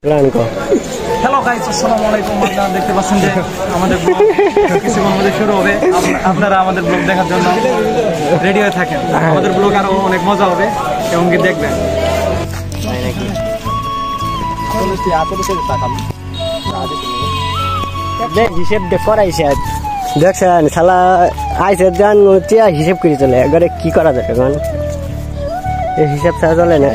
Hello guys, আসসালামু আলাইকুম। আপনারা দেখতে পাচ্ছেন যে আমাদের ব্লগ কিছুক্ষণ মধ্যে শুরু হবে। আপনারা আমাদের ব্লগ দেখার জন্য রেডি হয়ে থাকেন। আমাদের ব্লগ আরো অনেক মজা হবে এবং কি দেখবেন। হিসেব করাইছে দেখছেন শালা আইসে যান হিসেব করে চলে এবারে কি করা যাবে এখন এই হিসাব ছাড়া চলে না।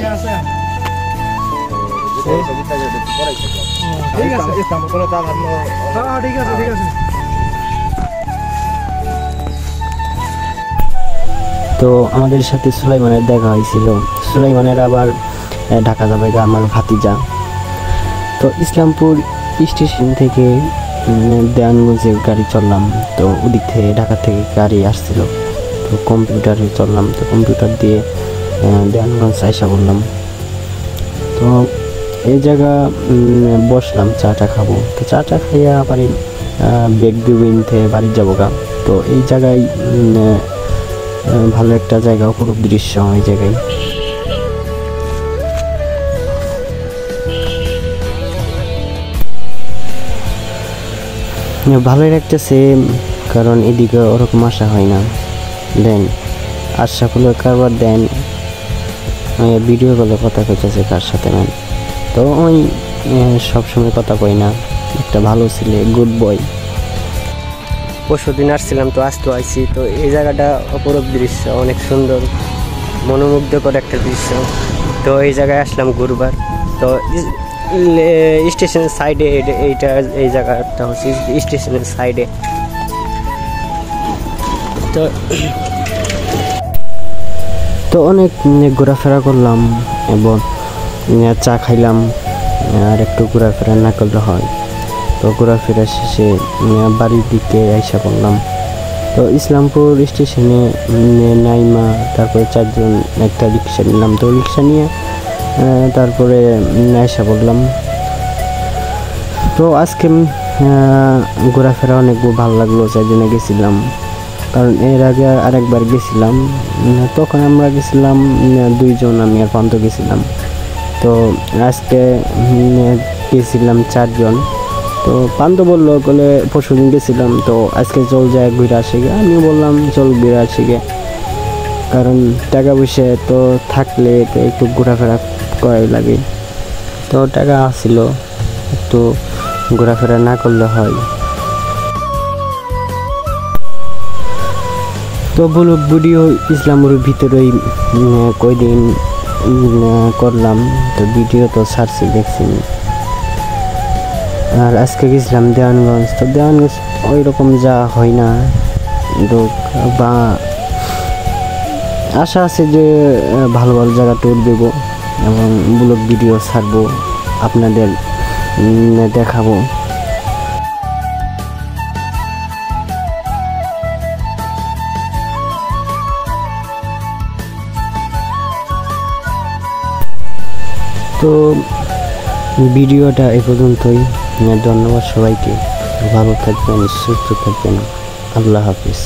তো আমাদের সাথে সুলাইমানের দেখা হয়েছিল। সুলাইমানের আবার ঢাকা যাবে আমার ভাতিজা। তো ইসলামপুর স্টেশন থেকে দেওয়ানগঞ্জে গাড়ি চললাম। তো ওদিক থেকে ঢাকা থেকে গাড়ি আসছিল, তো কম্পিউটারে চললাম। তো কম্পিউটার দিয়ে দেওয়ানগঞ্জ আইসা বললাম। তো এই জায়গা বসলাম, চাটা খাবো। তো চাটা খাইয়া বাড়ি বেগ দুবিন থেকে বাড়ি যাবো গা। তো এই জায়গায় ভালো একটা জায়গা, অপরূপ দৃশ্য এই জায়গায়। ভালোই লাগতেছে, কারণ এদিকে ওরকম আসা হয় না। দেন আশাফুল কারবার দেন ভিডিও কলে কথা কইতেছে কার সাথে ম্যান। তো ওই সবসময় কথা কই না, একটা ভালো ছেলে, গুড বয়। পরশুদিন আসছিলাম, তো আজ তো আইছি। তো এই জায়গাটা অপরূপ দৃশ্য, অনেক সুন্দর, মনোমুগ্ধকর একটা দৃশ্য। তো এই জায়গায় আসলাম ঘুরবার। তো স্টেশনের সাইডে এইটা, এই জায়গাটা হচ্ছে স্টেশনের সাইডে। তো অনেক ঘোরাফেরা করলাম এবং চা খাইলাম, আর একটু ঘোরাফেরা না করলে হয়। তো ঘোরাফেরা শেষে বাড়ির দিকে আইসা পড়লাম। তো ইসলামপুর স্টেশনে নাইমা তারপরে চারজন একটা রিক্সা নিলাম। তো রিক্সা নিয়ে তারপরে আইসা পড়লাম। তো আজকে ঘোরাফেরা অনেক ভালো লাগলো, যার জন্য গেছিলাম। কারণ এর আগে আরেকবার গেছিলাম, তখন আমরা গেছিলাম দুইজন, আমি আর পান্ত গেছিলাম। তো আজকে গেছিলাম চারজন। তো পান্ত বললো বলে পরশুদিন গেছিলাম, তো আজকে চল যায় ঘুরে আসি গে। আমি বললাম চল ঘুরে আসি গে, কারণ টাকা পয়সা তো থাকলে তো একটু ঘোরাফেরা করাই লাগে। তো টাকা আসছিল, একটু ঘোরাফেরা না করলে হয়। তো বলো ভিডিও ইসলামের ভিতরেই কয়দিন করলাম। তো ভিডিও তো ছাড়ছি, দেখছি। আর আজকে গেছিলাম দেওয়ানগঞ্জ। তো দেওয়ানগঞ্জ ওই রকম যা হয় না, বা আশা আছে যে ভালো ভালো জায়গা ট্যুর দেবো এবং ব্লগ ভিডিও ছাড়বো, আপনাদের দেখাবো। তো ভিডিওটা এই পর্যন্তই। ধন্যবাদ সবাইকে, ভালো থাকবেন, সুস্থ থাকবেন। আল্লাহ হাফিজ।